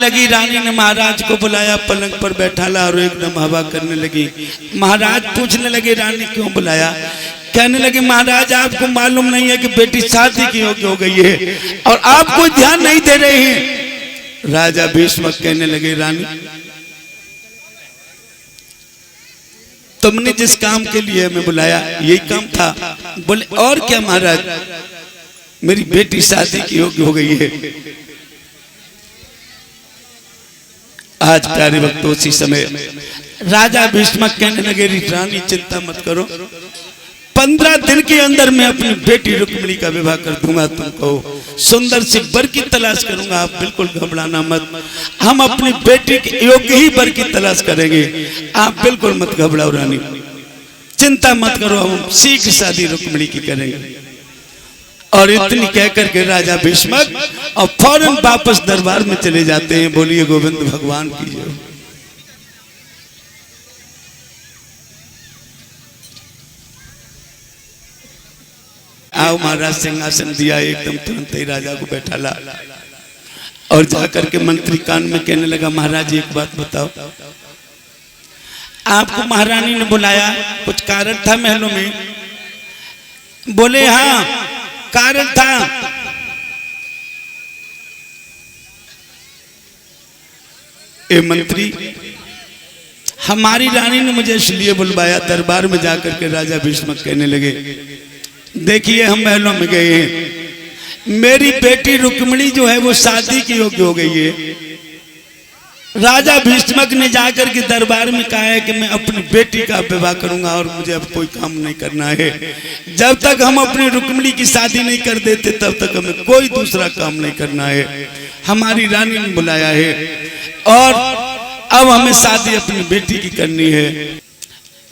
लगी। रानी ने महाराज को बुलाया, पलंग पर बैठाला और एकदम हवा करने लगी। महाराज पूछने लगे रानी क्यों बुलाया? कहने लगे महाराज आपको मालूम नहीं है कि बेटी शादी की योग्य हो गई है और आप कोई ध्यान नहीं दे रहे हैं। राजा भीष्म कहने लगे रानी तुमने जिस काम के लिए हमें बुलाया यही काम था। बोले और क्या महाराज? मेरी बेटी शादी की योग्य हो गई है। आज प्यारे भक्तों उसी समय राजा भीष्म कहने लगे रानी चिंता मत करो, 15 दिन के अंदर मैं अपनी बेटी रुक्मिणी का विवाह कर दूंगा। तुमको सुंदर से वर की तलाश करूंगा, आप बिल्कुल घबराना मत। हम अपनी बेटी के योग्य ही वर की तलाश करेंगे, आप बिल्कुल मत घबराओ रानी, चिंता मत करो, हम शीघ्र शादी रुक्मिणी की करेंगे। और इतनी कहकर के राजा भीष्म और फौरन वापस दरबार में चले जाते हैं। बोलिए गोविंद भगवान की जय। आओ महाराज सिंहासन दिया, एकदम तुरंत ही राजा को बैठाला और जाकर के मंत्री कान में कहने लगा महाराज एक बात बताओ, आपको महारानी ने बुलाया, कुछ कारण था महलों में? बोले हाँ कारण था। ए मंत्री हमारी रानी ने मुझे इसलिए बुलवाया। दरबार में जाकर के राजा भीष्म कहने लगे देखिए हम महलों में गए हैं, मेरी बेटी रुक्मिणी जो है वो शादी की योग्य हो गई है। राजा भीष्मक ने जाकर के दरबार में कहा है कि मैं अपनी बेटी का विवाह करूंगा और मुझे अब कोई काम नहीं करना है। जब तक हम अपनी रुक्मिणी की शादी नहीं कर देते तब तक हमें कोई दूसरा काम नहीं करना है। हमारी रानी ने बुलाया है और अब हमें शादी अपनी बेटी की करनी है।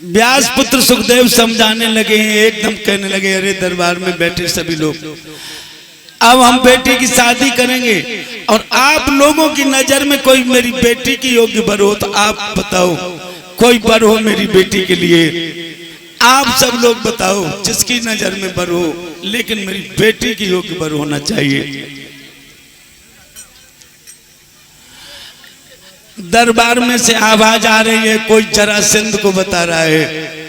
व्यास पुत्र सुखदेव समझाने लगे हैं, एकदम कहने लगे अरे दरबार में बैठे सभी लोग, अब हम बेटी की शादी करेंगे और आप लोगों की नजर में कोई मेरी बेटी की योग्य वर हो तो आप बताओ, कोई वर हो मेरी बेटी के लिए, आप सब लोग बताओ जिसकी नजर में वर हो, लेकिन मेरी बेटी की योग्य वर होना चाहिए। दरबार में से आवाज आ रही है, कोई जरासंध को बता रहा है,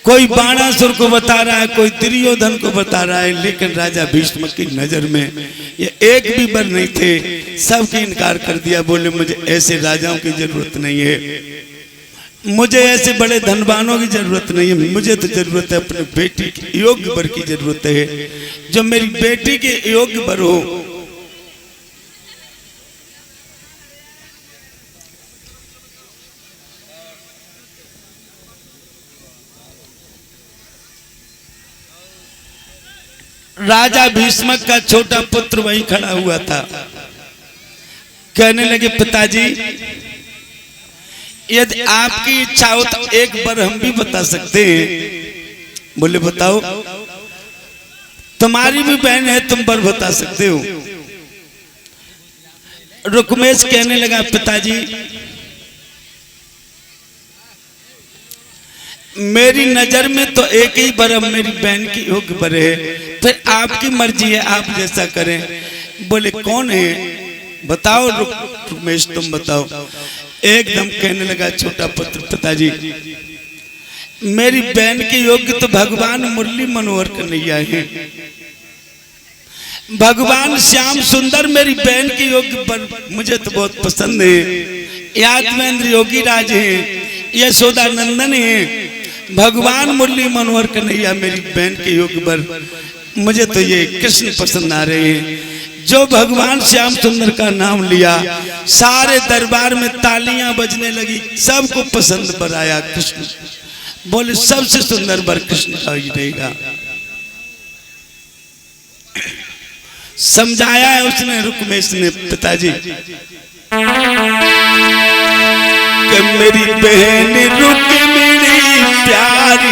कोई बाणासुर को बता रहा है, कोई दुर्योधन को बता रहा है, लेकिन राजा भीष्म की नजर में ये एक भी वर नहीं थे। सबकी इनकार कर दिया। बोले मुझे ऐसे राजाओं की जरूरत नहीं है, मुझे ऐसे बड़े धनवानों की जरूरत नहीं है, मुझे तो जरूरत है अपने बेटी की योग्य वर की जरूरत है, जो मेरी बेटी के योग्य वर हो। राजा भीष्म का छोटा पुत्र वहीं खड़ा हुआ था। कहने लगे पिताजी यदि आपकी इच्छा हो तो एक बार हम भी बता सकते हैं। बोले बताओ, तुम्हारी भी बहन है, तुम वर बता सकते हो। रुक्मेश कहने लगा पिताजी मेरी नजर में तो एक ही वर मेरी बहन की योग्य वर है, फिर आपकी मर्जी है, आप जैसा करें। बोले कौन है बताओ रुक्मेश तुम बताओ। एकदम कहने लगा छोटा पुत्र पिताजी मेरी बहन की योग्य तो भगवान मुरली मनोहर कन्हैया है, भगवान श्याम सुंदर मेरी बहन की योग्य वर मुझे तो बहुत पसंद है। यादवेंद्र योगी राज है, यशोदा नंदन है, भगवान मुरली मनोहर कन्हैया मेरी बहन के योग्य वर, मुझे तो ये कृष्ण पसंद आ रहे हैं। जो भगवान श्याम सुंदर का नाम लिया सारे दरबार में तालियां बजने लगी, सबको पसंद पर आया कृष्ण। बोले सबसे सुंदर वर कृष्ण का ही रहेगा। समझाया है उसने रुक्मेश ने पिताजी कि मेरी बहन रुक्मिणी प्यारी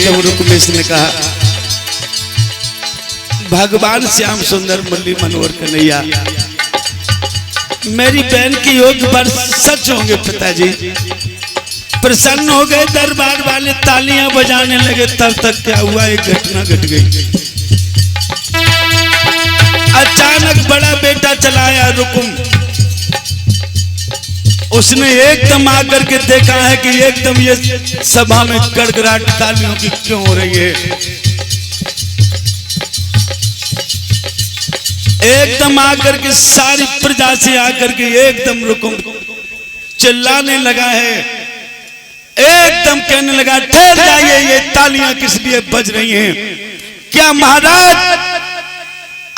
एकदम रुक्मेश ने कहा, भगवान श्याम सुंदर मुरली मनोहर कन्हैया, मेरी बहन की योग पर सच होंगे पिताजी। प्रसन्न हो गए, दरबार वाले तालियां बजाने लगे। तब तक क्या हुआ, एक घटना घट गई। अचानक बड़ा बेटा चला आया रुकुम, उसने एकदम आकर के देखा है कि एकदम ये सभा में गड़गड़ाहट तालियों की क्यों हो रही है। एकदम आकर के सारी प्रजा से आकर के एकदम रुकुम चिल्लाने लगा है, एकदम कहने लगा, ठहर जाइए, ये तालियां किस लिए बज रही हैं? क्या महाराज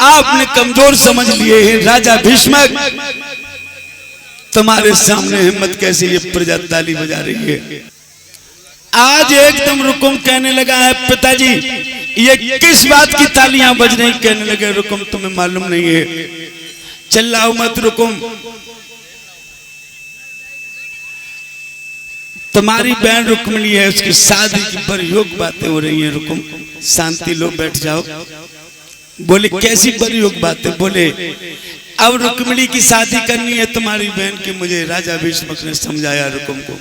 आपने कमजोर समझ लिए हैं? राजा भीष्मक, तुम्हारे सामने हिम्मत कैसे ये प्रजा ताली बजा रही है? आज एकदम रुकुम कहने लगा है, पिताजी ये किस बात की तालियां बज रही? कहने लगे, रुकुम तुम्हें मालूम नहीं है, चिल्लाओ मत रुकुम, तुम्हारी बहन रुक्मिणी है, उसकी शादी की बरयोग बातें हो रही हैं। रुकुम शांति लो, बैठ जाओ। बोले कैसी बरयोग बातें? बोले अब रुक्मिणी की शादी करनी है तुम्हारी बहन की, मुझे राजा भीष्मक ने समझाया रुकुम को।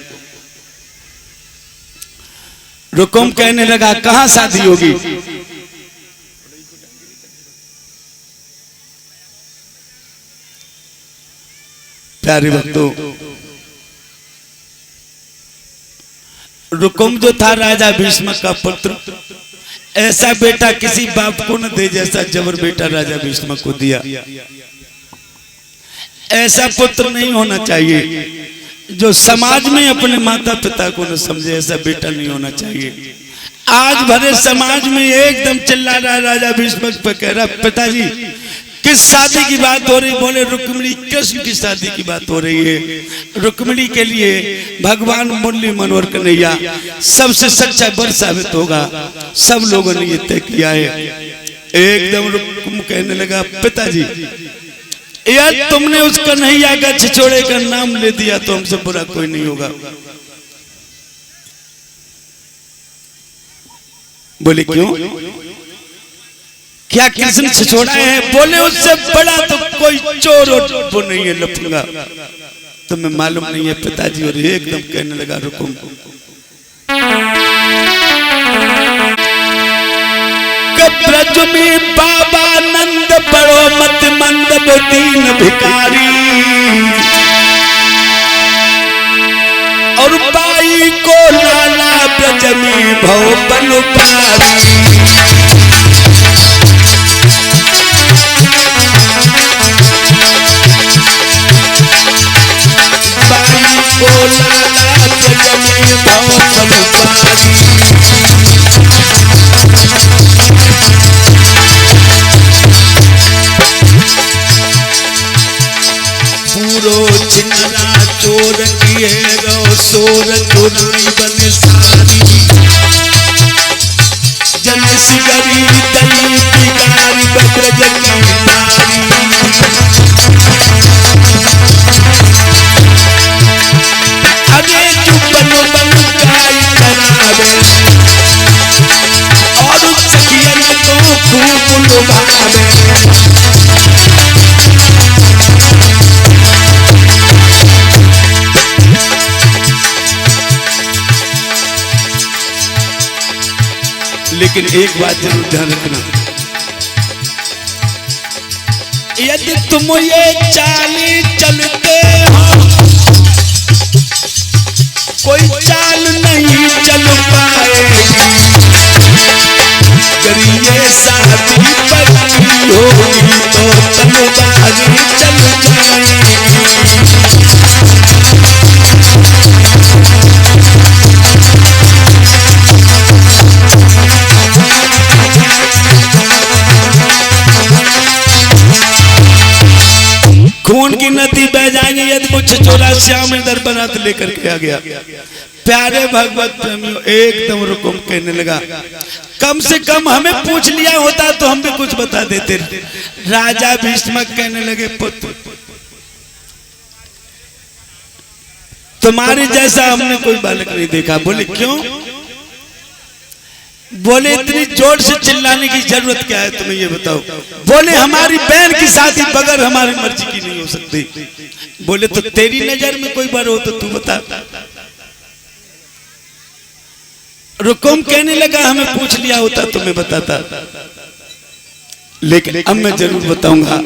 रुकुम कहने लगा, कहां शादी होगी? प्यारे भक्तों, रुकुम जो था राजा भीष्मक का पुत्र, ऐसा बेटा किसी बाप को न दे जैसा जबर बेटा राजा भीष्मक को दिया। ऐसा पुत्र नहीं होना चाहिए जो समाज में अपने माता पिता को न समझे, ऐसा बेटा नहीं होना चाहिए। आज भरे समाज में एकदम चिल्ला रहा राजा भीष्मक पे, कह रहा पिताजी किस शादी की बात हो रही? बोले रुक्मिणी कृष्ण की शादी की बात हो रही है। रुक्मिणी के लिए भगवान मुरली मनोहर कन्हैया सबसे सच्चा वर साबित होगा, सब लोगों ने ये तय किया है। एकदम रुकुम कहने लगा, पिताजी यार तुमने उस कन्हैया का छिछोड़े का नाम ले दिया तो हमसे बुरा कोई नहीं होगा। बोले क्यों, क्या कृष्ण छिछोड़ा है? बोले उससे बड़ा तो कोई चोर और वो नहीं है, लफंगा, तुम्हें मालूम नहीं है पिताजी। और एकदम कहने लगा रुकुम, ब्रज में बाबा नंद बड़ो मत मंद दीन भिकारी, और बाई को लाला ब्रज में भव बलुकारी। बाई को लाला ब्रज में भव बलुकारी। चिन्ना चोर किए गो सोर चोरी बन सारी, जन सिगरी दली पिकारी बब्रज की नारी। अरे चुपन बन गाय करावे, और सखियन को खूब लुभावे। लेकिन एक बात जरूर ध्यान रखना, यदि तुम ये चाली चलते हो, कोई चाल नहीं चल पाएगी। करिए शादी पक्की होगी तो तलवारी चल जाएगी। खून की नदी बह जाएंगे यदि कुछ चोरा श्याम इधर बारात लेकर के आ गया। प्यारे भगवत प्रेमियों, एकदम रुकुम कहने लगा, कम से कम हमें पूछ लिया होता तो हम भी कुछ बता देते। राजा भीष्मक कहने लगे, पुत्र तुम्हारे जैसा हमने कोई बालक नहीं देखा। बोले क्यों? बोले इतनी जोर से चिल्लाने की जरूरत क्या है, तुम्हें ये बताओ। बोले हमारी बहन की शादी बगैर हमारी मर्जी की नहीं हो सकती। बोले तो तेरी नजर में कोई बार हो तो तू बता। रुकुम कहने लगा हमें पूछ लिया होता तो मैं बताता, लेकिन अब मैं जरूर बताऊंगा।